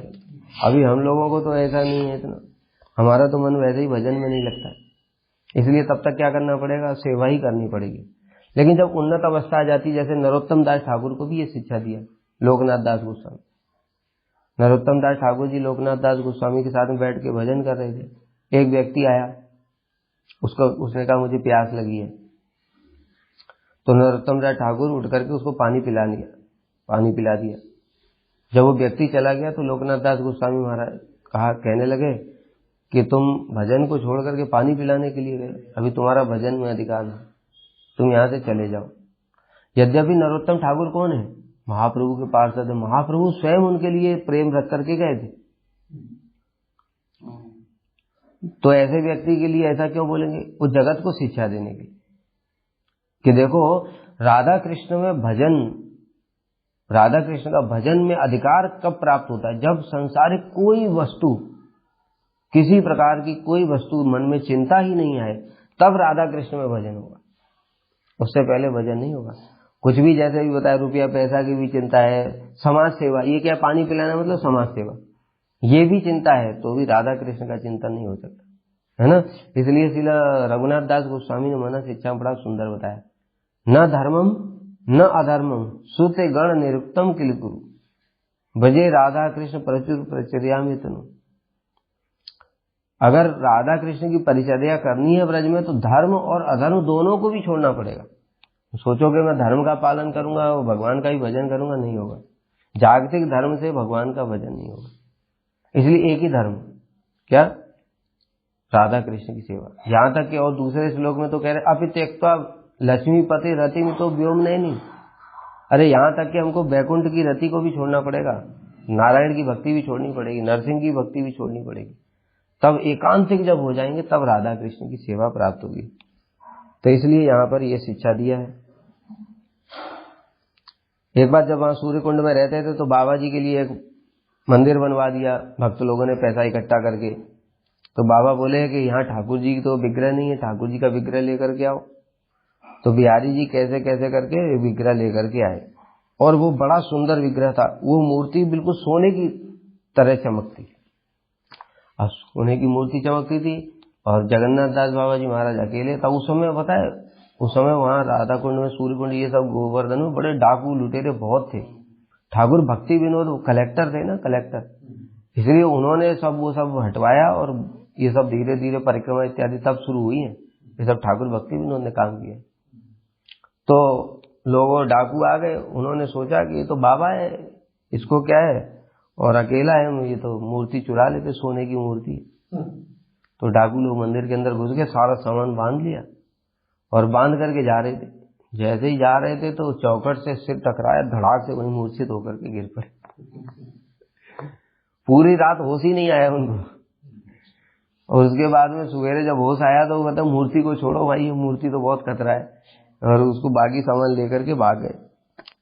अभी हम लोगों को तो ऐसा नहीं है इतना, हमारा तो मन वैसे ही भजन में नहीं लगता है, इसलिए तब तक क्या करना पड़ेगा, सेवा ही करनी पड़ेगी। लेकिन जब उन्नत अवस्था आ जाती, जैसे नरोत्तम दास ठाकुर को भी ये शिक्षा दिया लोकनाथ दास गोस्वामी। नरोत्तम दास ठाकुर जी लोकनाथ दास गोस्वामी के साथ में बैठ के भजन कर रहे थे। एक व्यक्ति आया, उसने कहा मुझे प्यास लगी है, तो नरोत्तम दास ठाकुर उठ करके उसको पानी पिला दिया। जब वो व्यक्ति चला गया तो लोकनाथ दास गोस्वामी महाराज कहने लगे कि तुम भजन को छोड़ करके पानी पिलाने के लिए गए, अभी तुम्हारा भजन में अधिकार है, तुम यहाँ से चले जाओ। यद्यपि नरोत्तम ठाकुर कौन है, महाप्रभु के पार्षद है, महाप्रभु स्वयं उनके लिए प्रेम रख करके गए थे। तो ऐसे व्यक्ति के लिए ऐसा क्यों बोलेंगे, वो जगत को शिक्षा देने के लिए कि देखो राधा कृष्ण का भजन में अधिकार कब प्राप्त होता है, जब संसारिक कोई वस्तु, किसी प्रकार की कोई वस्तु मन में चिंता ही नहीं आए, तब राधा कृष्ण में भजन होगा, उससे पहले भजन नहीं होगा। कुछ भी जैसे भी बताया, रुपया पैसा की भी चिंता है, समाज सेवा, ये क्या पानी पिलाना मतलब समाज सेवा, ये भी चिंता है, तो भी राधा कृष्ण का चिंतन नहीं हो सकता, है ना। इसलिए श्रील रघुनाथ दास गोस्वामी ने मन शिक्षा बड़ा सुंदर बताया, न धर्मम न अधर्मम सुते गण निरुक्तम किल गुरु, भजे राधा कृष्ण प्रचुर प्रचर्यामि तनु। अगर राधा कृष्ण की परिचर्या करनी है ब्रज में, तो धर्म और अधर्म दोनों को भी छोड़ना पड़ेगा। सोचोगे मैं धर्म का पालन करूंगा और भगवान का ही भजन करूंगा, नहीं होगा। जागतिक धर्म से भगवान का भजन नहीं होगा। इसलिए एक ही धर्म, क्या, राधा कृष्ण की सेवा। यहां तक कि और दूसरे श्लोक में तो कह रहे अपि त्यक्त्वा लक्ष्मीपति रति में तो व्योम नहीं। अरे यहां तक कि हमको बैकुंठ की रति को भी छोड़ना पड़ेगा, नारायण की भक्ति भी छोड़नी पड़ेगी, नरसिंह की भक्ति भी छोड़नी पड़ेगी, तब एकांतिक जब हो जाएंगे तब राधा कृष्ण की सेवा प्राप्त होगी। तो इसलिए यहां पर यह शिक्षा दिया है। एक बार जब वहां सूर्य कुंड में रहते थे तो बाबा जी के लिए एक मंदिर बनवा दिया भक्त लोगों ने पैसा इकट्ठा करके। तो बाबा बोले कि यहाँ ठाकुर जी की तो विग्रह नहीं है, ठाकुर जी का विग्रह लेकर के आओ। तो बिहारी जी कैसे कैसे करके विग्रह लेकर के आए, और वो बड़ा सुंदर विग्रह था। वो मूर्ति बिल्कुल सोने की तरह चमकती, सोने की मूर्ति चमकती थी। और जगन्नाथ दास बाबा जी महाराज अकेले था उस समय। बताए उस समय वहां राधा कुंड में, सूर्य कुंड, ये सब गोवर्धन में बड़े डाकू लुटेरे बहुत थे, ठाकुर भक्ति विनोद कलेक्टर थे ना, कलेक्टर, इसलिए उन्होंने वो सब हटवाया और ये सब धीरे धीरे परिक्रमा इत्यादि तब शुरू हुई है। ये सब ठाकुर भक्ति विनोद ने काम किया। तो लोगों डाकू आ गए, उन्होंने सोचा कि ये तो बाबा है, इसको क्या है, और अकेला है, ये तो मूर्ति चुरा लेते, सोने की मूर्ति। तो डाकू लोग मंदिर के अंदर घुस गए, सारा सामान बांध लिया और बांध करके जा रहे थे। जैसे ही जा रहे थे तो चौखट से सिर टकराया, धड़ाक से वहीं मूर्छित होकर के गिर पड़े। पूरी रात होश ही नहीं आया उनको। और उसके बाद में सवेरे जब होश आया तो कहता मूर्ति को छोड़ो भाई, ये मूर्ति तो बहुत खतरा है, और उसको बाकी सामान लेकर के भाग गए।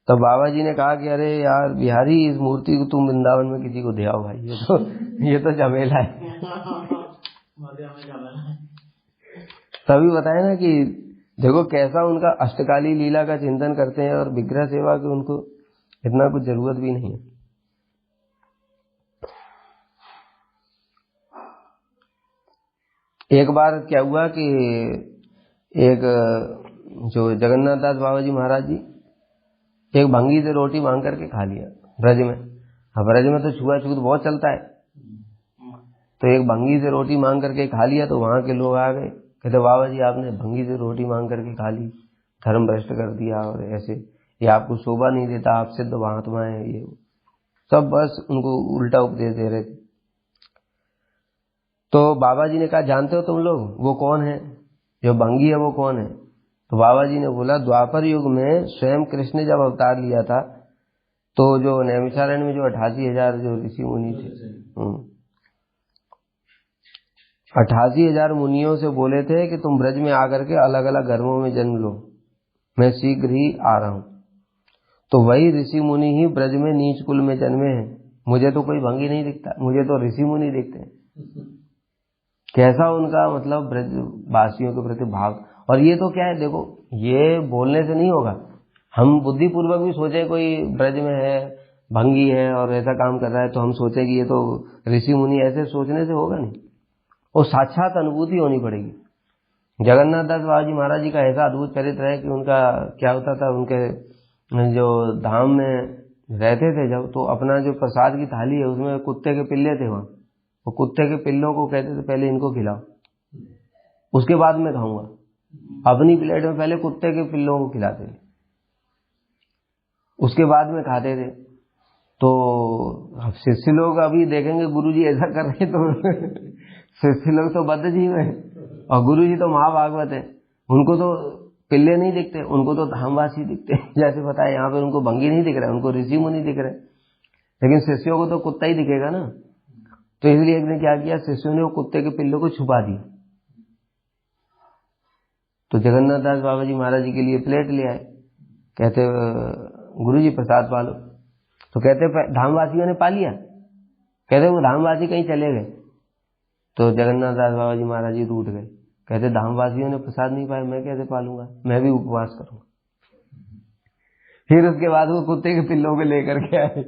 तब बाबा जी ने कहा कि अरे यार बिहारी, इस मूर्ति को तुम वृंदावन में किसी को दे आओ भाई, ये तो झमेला है। तभी बताया ना कि देखो कैसा उनका अष्टकाली लीला का चिंतन करते हैं और विग्रह सेवा की उनको इतना कुछ जरूरत भी नहीं है। एक बार क्या हुआ कि एक जो जगन्नाथ दास बाबा जी महाराज जी एक भंगी से रोटी मांग करके खा लिया ब्रज में। अब ब्रज में तो छुआछूत बहुत चलता है, तो एक भंगी से रोटी मांग करके खा लिया। तो वहां के लोग आ गए, कहते बाबा जी आपने भंगी से रोटी मांग करके खा ली, धर्म भ्रष्ट कर दिया, और ऐसे ये आपको शोभा नहीं देता, आप सिद्ध महात्मा है, ये सब बस उनको उल्टा उपदेश दे रहे थे। तो बाबा जी ने कहा जानते हो तुम लोग वो कौन है, जो भंगी है वो कौन है? तो बाबा जी ने बोला द्वापर युग में स्वयं कृष्ण जब अवतार लिया था तो जो नैमिषारण्य में जो 88,000 जो ऋषि मुनि थे, 88,000 मुनियों से बोले थे कि तुम ब्रज में आकर के अलग अलग धर्मों में जन्म लो, मैं शीघ्र ही आ रहा हूं। तो वही ऋषि मुनि ही ब्रज में नीच कुल में जन्मे हैं। मुझे तो कोई भंगी नहीं दिखता, मुझे तो ऋषि मुनि दिखते हैं। कैसा उनका मतलब ब्रज वासियों के प्रति भाव। और ये तो क्या है, देखो ये बोलने से नहीं होगा, हम बुद्धिपूर्वक भी सोचे कोई ब्रज में है, भंगी है और ऐसा काम कर रहा है, तो हम सोचे कि ये तो ऋषि मुनि, ऐसे सोचने से होगा नहीं, और साक्षात अनुभूति होनी पड़ेगी। जगन्नाथ दास बाबा जी महाराज जी का ऐसा अद्भुत चरित्र है कि उनका क्या होता था, उनके जो धाम में रहते थे जब, तो अपना जो प्रसाद की थाली है उसमें कुत्ते के पिल्ले थे, वहां वो कुत्ते के पिल्लों को कहते थे पहले इनको खिलाओ, उसके बाद में खाऊंगा। अपनी प्लेट में पहले कुत्ते के पिल्लों को खिलाते थे, उसके बाद में खाते थे। तो शिष्य लोग अभी देखेंगे गुरुजी ऐसा कर रहे तो शिष्य लोग तो बद्ध जीव है, और गुरुजी तो महाभागवत है, उनको तो पिल्ले नहीं दिखते, उनको तो धामवासी दिखते हैं। जैसे बताया यहाँ पे उनको भंगी नहीं दिख रहा है, उनको ऋषि मुनि दिख रहे, लेकिन शिष्यों को तो कुत्ता ही दिखेगा ना। तो इसलिए एक ने क्या किया, शिष्यों ने वो कुत्ते के पिल्लों को छुपा दिया। तो जगन्नाथ दास बाबा जी महाराज जी के लिए प्लेट ले आए, कहते गुरुजी प्रसाद पा लो। तो कहते धामवासियों ने पा लिया, कहते वो धामवासी कहीं चले गए। तो जगन्नाथ दास बाबा जी महाराज जी रूठ गए, कहते धामवासियों ने प्रसाद नहीं पाया, मैं कैसे पालूंगा, मैं भी उपवास करूंगा। फिर उसके बाद वो कुत्ते के पिल्लों को लेकर के आए।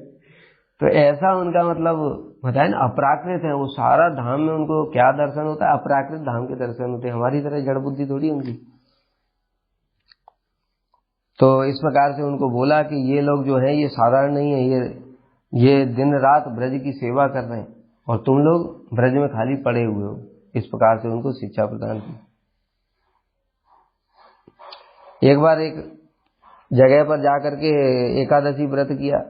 तो ऐसा उनका मतलब बताए ना, अपराकृत है वो, सारा धाम में उनको क्या दर्शन होता है, अपराकृत धाम के दर्शन होते हैं, हमारी तरह जड़ बुद्धि थोड़ी उनकी। तो इस प्रकार से उनको बोला कि ये लोग जो है ये साधारण नहीं है, ये दिन रात ब्रज की सेवा कर रहे हैं और तुम लोग ब्रज में खाली पड़े हुए हो। इस प्रकार से उनको शिक्षा प्रदान की। एक बार एक जगह पर जाकर के एकादशी व्रत किया,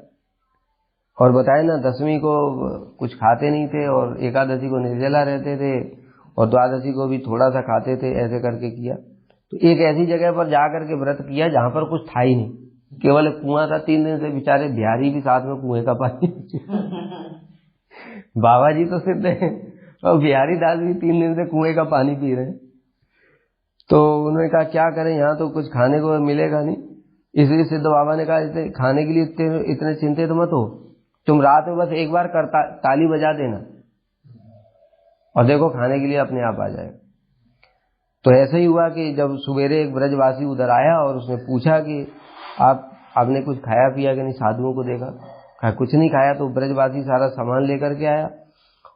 और बताए ना दशमी को कुछ खाते नहीं थे और एकादशी को निर्जला रहते थे, और द्वादशी को भी थोड़ा सा खाते थे, ऐसे करके किया। तो एक ऐसी जगह पर जाकर के व्रत किया जहां पर कुछ था ही नहीं, केवल एक कुआं था। 3 दिन से बेचारे बिहारी भी साथ में कुएं का पानी बाबा जी तो सिद्ध है और बिहारी दास भी 3 दिन से कुएं का पानी पी रहे हैं। तो उन्होंने कहा क्या करें, यहाँ तो कुछ खाने को मिलेगा नहीं। इसलिए सिद्ध बाबा ने कहा खाने के लिए इतने चिंतित मत हो, तुम रात में बस एक बार ताली बजा देना और देखो खाने के लिए अपने आप आ जाएगा। तो ऐसे ही हुआ कि जब सवेरे एक ब्रजवासी उधर आया और उसने पूछा कि आपने कुछ खाया पिया कि नहीं, साधुओं को देखा, कहा कुछ नहीं खाया। तो ब्रजवासी सारा सामान लेकर के आया,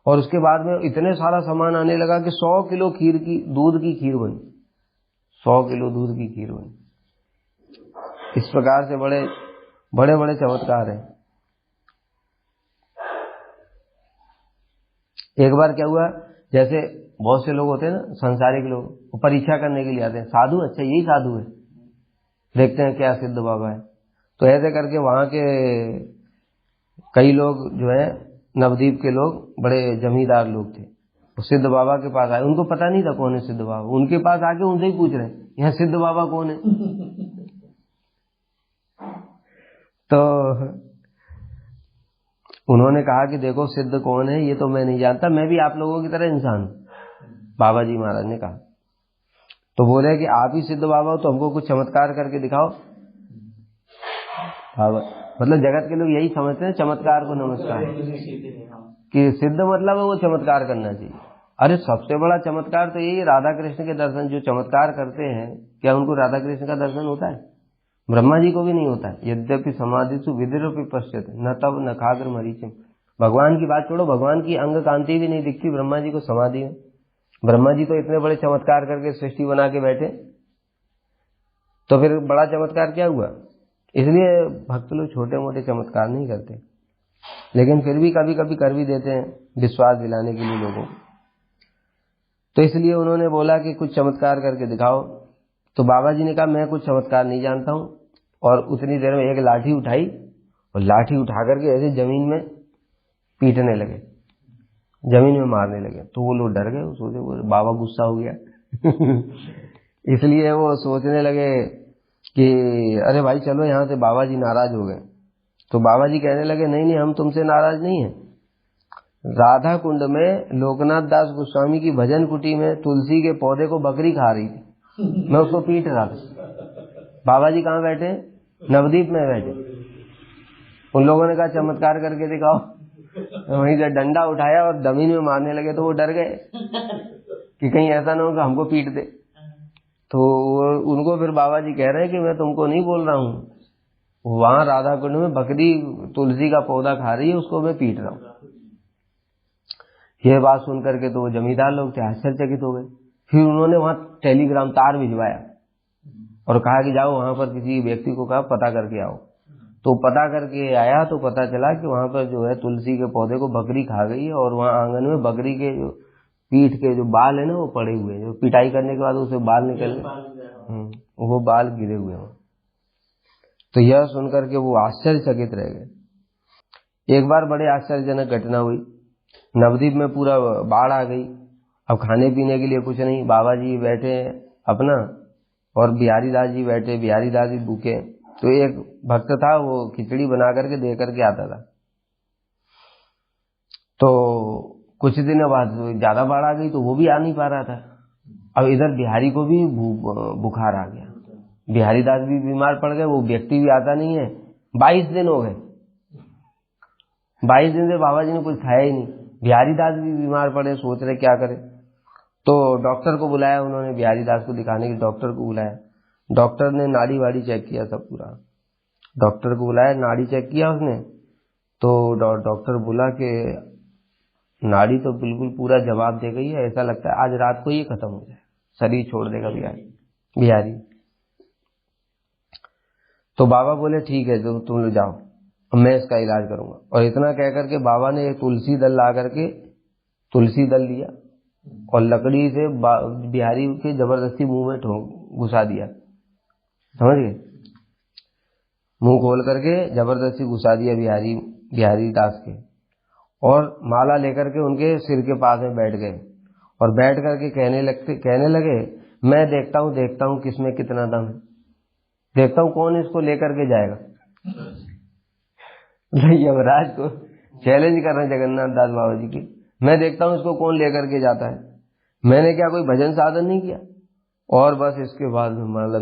और उसके बाद में इतने सारा सामान आने लगा कि 100 किलो दूध की खीर बनी, 100 किलो दूध की खीर बनी। इस प्रकार से बड़े बड़े चमत्कार हैं। एक बार क्या हुआ, जैसे बहुत से लोग होते हैं ना संसारिक लोग, वो परीक्षा करने के लिए आते हैं, साधु अच्छा यही साधु है, देखते हैं क्या सिद्ध बाबा है। तो ऐसे करके वहां के कई लोग जो है नवद्वीप के लोग बड़े जमींदार लोग थे, वो सिद्ध बाबा के पास आए, उनको पता नहीं था कौन है सिद्ध बाबा, उनके पास आके उनसे ही पूछ रहे हैं यहाँ सिद्ध बाबा कौन है। तो उन्होंने कहा कि देखो सिद्ध कौन है ये तो मैं नहीं जानता, मैं भी आप लोगों की तरह इंसान हूं। बाबा जी महाराज ने कहा, तो बोले कि आप ही सिद्ध बाबा हो तो हमको कुछ चमत्कार करके दिखाओ। बाबा मतलब जगत के लोग यही समझते हैं चमत्कार को नमस्कार, कि सिद्ध मतलब है वो चमत्कार करना चाहिए। अरे सबसे बड़ा चमत्कार तो यही राधा कृष्ण के दर्शन, जो चमत्कार करते हैं क्या उनको राधा कृष्ण का दर्शन होता है? ब्रह्मा जी को भी नहीं होता है। यद्यपि समाधिसु विदिरोपि पश्यते न तब न खाग्र मरीचिम। भगवान की बात छोड़ो, भगवान की अंग कांति भी नहीं दिखती ब्रह्मा जी को समाधि में। ब्रह्मा जी तो इतने बड़े चमत्कार करके सृष्टि बना के बैठे, तो फिर बड़ा चमत्कार क्या हुआ? इसलिए भक्त लोग छोटे मोटे चमत्कार नहीं करते, लेकिन फिर भी कभी कभी कर भी देते हैं विश्वास दिलाने के लिए लोगों को। तो इसलिए उन्होंने बोला कि कुछ चमत्कार करके दिखाओ। तो बाबा जी ने कहा मैं कुछ चमत्कार नहीं जानता हूं, और उतनी देर में एक लाठी उठाई और लाठी उठा करके ऐसे जमीन में पीटने लगे, जमीन में मारने लगे। तो वो लोग डर गए, सोचे वो बाबा गुस्सा हो गया। इसलिए वो सोचने लगे कि अरे भाई चलो यहाँ से, बाबा जी नाराज हो गए। तो बाबा जी कहने लगे नहीं नहीं हम तुमसे नाराज नहीं हैं, राधा कुंड में लोकनाथ दास गोस्वामी की भजन कुटी में तुलसी के पौधे को बकरी खा रही थी, मैं उसको पीट रहा था। बाबा जी कहाँ बैठे? नवद्वीप में बैठे। उन लोगों ने कहा चमत्कार करके दिखाओ, वहीं से डंडा उठाया और जमीन में मारने लगे। तो वो डर गए कि कहीं ऐसा ना हो कि हमको पीट दे। तो उनको फिर बाबा जी कह रहे हैं कि मैं तुमको नहीं बोल रहा हूँ, वहां राधा कुंड में बकरी तुलसी का पौधा खा रही है, उसको मैं पीट रहा हूँ। ये बात सुन करके तो वो जमींदार लोग थे आश्चर्यचकित हो गए। फिर उन्होंने वहां टेलीग्राम तार भिजवाया और कहा कि जाओ वहां पर किसी व्यक्ति को कहा पता करके आओ। तो पता करके आया तो पता चला कि वहां पर जो है तुलसी के पौधे को बकरी खा गई है, और वहां आंगन में बकरी के जो पीठ के जो बाल है ना वो पड़े हुए हैं, जो पिटाई करने के बाद उसे बाल निकल गए, वो बाल गिरे हुए हैं। तो यह सुनकर के वो आश्चर्यचकित रह गए। एक बार बड़े आश्चर्यजनक घटना हुई, नवद्वीप में पूरा बाढ़ आ गई। अब खाने पीने के लिए कुछ नहीं, बाबा जी बैठे अपना और बिहारी दास जी बैठे, बिहारी दास जी भूखे। तो एक भक्त था वो खिचड़ी बना करके दे करके आता था। तो कुछ दिन बाद ज्यादा बाढ़ आ गई तो वो भी आ नहीं पा रहा था। अब इधर बिहारी को भी बुखार आ गया, बिहारी दास भी बीमार पड़ गए, वो व्यक्ति भी आता नहीं है। 22 दिन हो गए, 22 दिन से बाबा जी ने कुछ खाया ही नहीं। बिहारी दास भी बीमार पड़े, सोच रहे क्या करें। तो डॉक्टर को बुलाया उन्होंने, बिहारी दास को दिखाने के डॉक्टर को बुलाया। डॉक्टर ने नाड़ी वाड़ी चेक किया सब पूरा, डॉक्टर को बुलाया, नाड़ी चेक किया उसने। तो डॉक्टर बोला कि नाड़ी तो बिल्कुल पूरा जवाब दे गई है, ऐसा लगता है आज रात को ही खत्म हो जाए, शरीर छोड़ देगा बिहारी। तो बाबा बोले ठीक है तो तुम लोग जाओ, मैं इसका इलाज करूंगा। और इतना कह करके बाबा ने एक तुलसी दल ला करके तुलसी दल लिया और लकड़ी से बिहारी के जबरदस्ती मुंह में घुसा दिया, समझ गए? मुंह खोल करके जबरदस्ती घुसा दिया बिहारी दास के, और माला लेकर के उनके सिर के पास में बैठ गए और बैठ करके कहने लगे मैं देखता हूँ किसमें कितना दम है, देखता हूँ कौन इसको लेकर के जाएगा। यमराज को चैलेंज कर रहे हैं जगन्नाथ दास बाबा जी की, मैं देखता हूँ इसको कौन लेकर के जाता है। मैंने क्या कोई भजन साधन नहीं किया। और बस इसके बाद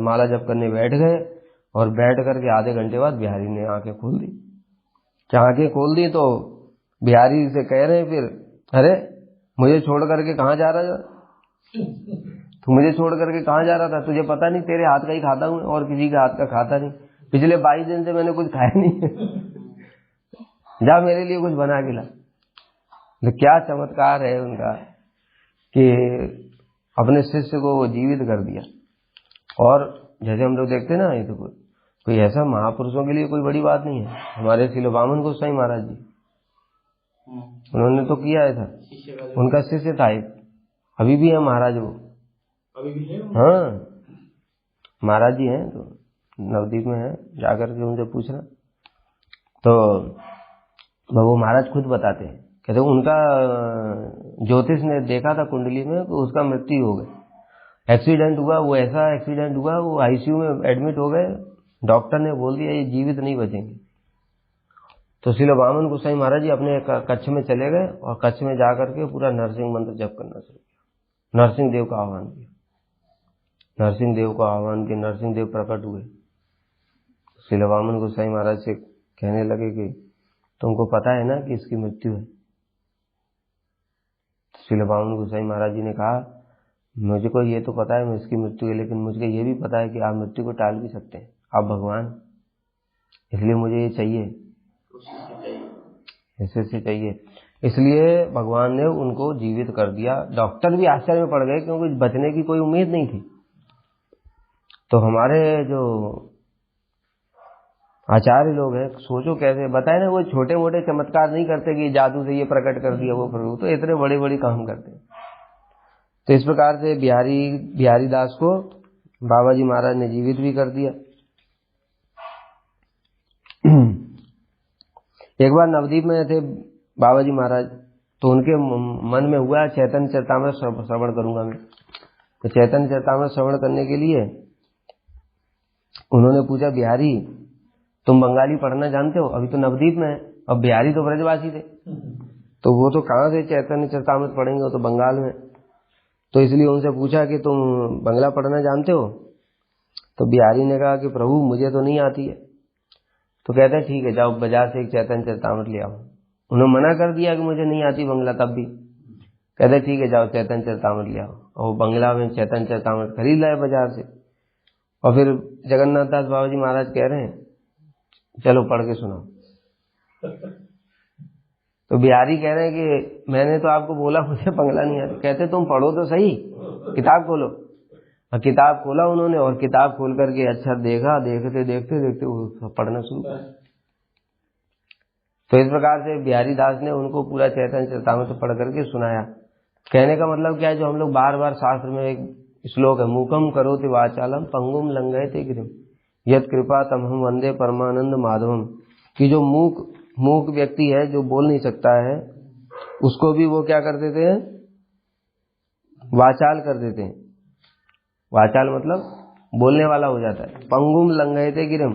माला जप करने बैठ गए, और बैठ करके आधे घंटे बाद बिहारी ने आंखें खोल दी। आंखें खोल दी तो बिहारी से कह रहे हैं फिर, अरे मुझे छोड़ करके कहाँ जा रहा था? तू मुझे छोड़ करके कहाँ जा रहा था? तुझे पता नहीं तेरे हाथ का ही खाता हूँ और किसी के हाथ का खाता नहीं, पिछले 22 दिन से मैंने कुछ खाया नहीं। जा मेरे लिए कुछ बना के ला। तो क्या चमत्कार है उनका कि अपने शिष्य को वो जीवित कर दिया। और जैसे हम लोग देखते ना, ये तो कोई ऐसा महापुरुषों के लिए कोई बड़ी बात नहीं है। हमारे श्रील वामन गोसाई महाराज जी, उन्होंने तो किया था, उनका शिष्य था एक, अभी भी है महाराज वो, अभी भी है। हाँ महाराज जी हैं, तो नवदीप में है, जाकर के उनसे पूछना। तो वो महाराज खुद बताते हैं, कहते उनका ज्योतिष ने देखा था कुंडली में तो उसका मृत्यु हो गई, एक्सीडेंट हुआ, वो ऐसा एक्सीडेंट हुआ, वो आईसीयू में एडमिट हो गए, डॉक्टर ने बोल दिया ये जीवित नहीं बचेंगे। तो श्रील वामन गोसाई महाराज जी अपने कक्ष में चले गए और कक्ष में जाकर के पूरा नरसिंह मंत्र जप करना शुरू किया, नरसिंह देव का आह्वान किया, नरसिंह देव को आह्वान किया, नरसिंह देव प्रकट हुए। श्रील वामन गोसाई महाराज से कहने लगे कि तुमको पता है ना कि इसकी मृत्यु है। श्रील वामन गोसाई महाराज जी ने कहा मुझे को ये तो पता है मैं इसकी मृत्यु है, लेकिन मुझे ये भी पता है कि आप मृत्यु को टाल भी सकते हैं, आप भगवान, इसलिए मुझे ये चाहिए, ऐसे चाहिए। इसलिए भगवान ने उनको जीवित कर दिया। डॉक्टर भी आश्चर्य में पड़ गए क्योंकि बचने की कोई उम्मीद नहीं थी। तो हमारे जो आचार्य लोग हैं, सोचो कैसे बताए ना, वो छोटे मोटे चमत्कार नहीं करते कि जादू से ये प्रकट कर दिया वो प्रभु, तो इतने बड़े बड़े काम करते हैं। तो इस प्रकार से बिहारी दास को बाबा जी महाराज ने जीवित भी कर दिया। एक बार नवदीप में थे बाबा जी महाराज, तो उनके मन में हुआ चैतन्य चरितामृत श्रवण करूंगा मैं। तो चैतन्य चरितामृत श्रवण करने के लिए उन्होंने पूछा बिहारी तुम बंगाली पढ़ना जानते हो? अभी तो नवदीप में है, अब बिहारी तो ब्रजवासी थे, तो वो तो कहाँ से चैतन्य चरितामृत पढ़ेंगे, वो तो बंगाल में। तो इसलिए उनसे पूछा कि तुम बंगला पढ़ना जानते हो? तो बिहारी ने कहा कि प्रभु मुझे तो नहीं आती है। तो कहते हैं ठीक है जाओ बाजार से एक चैतन्य चरितामृत ले आओ। उन्होंने मना कर दिया कि मुझे नहीं आती बंगला, तब भी कहते ठीक है जाओ चैतन्य चरितामृत ले आओ। और बंगला में चैतन्य चरितामृत खरीद लाए बाजार से। और फिर जगन्नाथ दास बाबा जी महाराज कह रहे हैं चलो पढ़ के सुनाओ। तो बिहारी कह रहे हैं कि मैंने तो आपको बोला मुझे बंगला नहीं आता। कहते तुम पढ़ो तो सही, किताब खोलो। और किताब खोला उन्होंने, और किताब खोल करके अच्छा देखा, देखते देखते देखते वो पढ़ना शुरू कर। तो इस प्रकार से बिहारी दास ने उनको पूरा चैतन्य चरितामृत पढ़ करके सुनाया। कहने का मतलब क्या है, जो हम लोग बार बार शास्त्र में एक श्लोक है, मूकम करोति वाचालम पंगुम लंघयते गिरिम यत् कृपा तमहम वंदे परमानंद माधवम, कि जो मूक व्यक्ति है, जो बोल नहीं सकता है, उसको भी वो क्या कर देते हैं, वाचाल कर देते हैं। वाचाल मतलब बोलने वाला हो जाता है। पंगुम लंघयते गिरिम,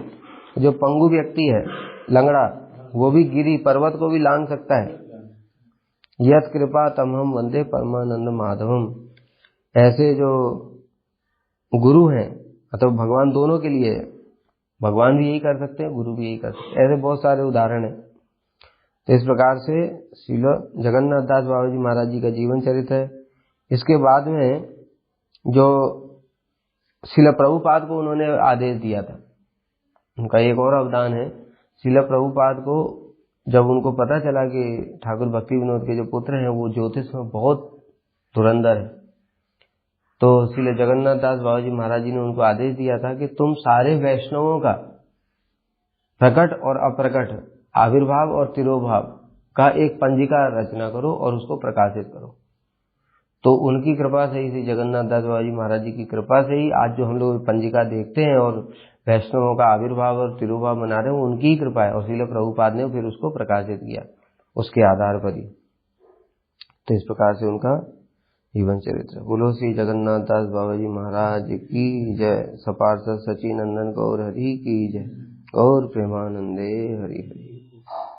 जो पंगु व्यक्ति है, लंगड़ा, वो भी गिरी पर्वत को भी लांघ सकता है। यत् कृपा तमहम वंदे परमानंद माधवम, ऐसे जो गुरु हैं, अथवा भगवान दोनों के लिए, भगवान भी यही कर सकते हैं, गुरु भी यही कर सकते हैं। ऐसे बहुत सारे उदाहरण हैं। तो इस प्रकार से श्रील जगन्नाथ दास बाबा जी महाराज जी का जीवन चरित्र है। इसके बाद में जो श्रील प्रभुपाद को उन्होंने आदेश दिया था, उनका एक और अवदान है। श्रील प्रभुपाद को जब उनको पता चला कि ठाकुर भक्ति विनोद के जो पुत्र हैं वो ज्योतिष में बहुत धुरंधर है, तो श्रील जगन्नाथ दास बाबा जी महाराज जी ने उनको आदेश दिया था कि तुम सारे वैष्णवों का प्रकट और अप्रकट, आविर्भाव और तिरोभाव का एक पंजिका रचना करो और उसको प्रकाशित करो। तो उनकी कृपा से ही, श्री जगन्नाथ दास बाबा जी महाराज जी की कृपा से ही आज जो हम लोग पंजिका देखते हैं और वैष्णवों का आविर्भाव और तिरोभाव मना रहे हैं, वो उनकी ही कृपा है। और श्रील प्रभुपाद ने फिर उसको प्रकाशित किया उसके आधार पर ही। तो इस प्रकार से उनका जीवन चरित्र। बोलो श्री जगन्नाथ दास बाबा जी महाराज की जय। सपार्षद सचिनंदन गौर हरि की जय। गौर प्रेमानंदे हरि हरि।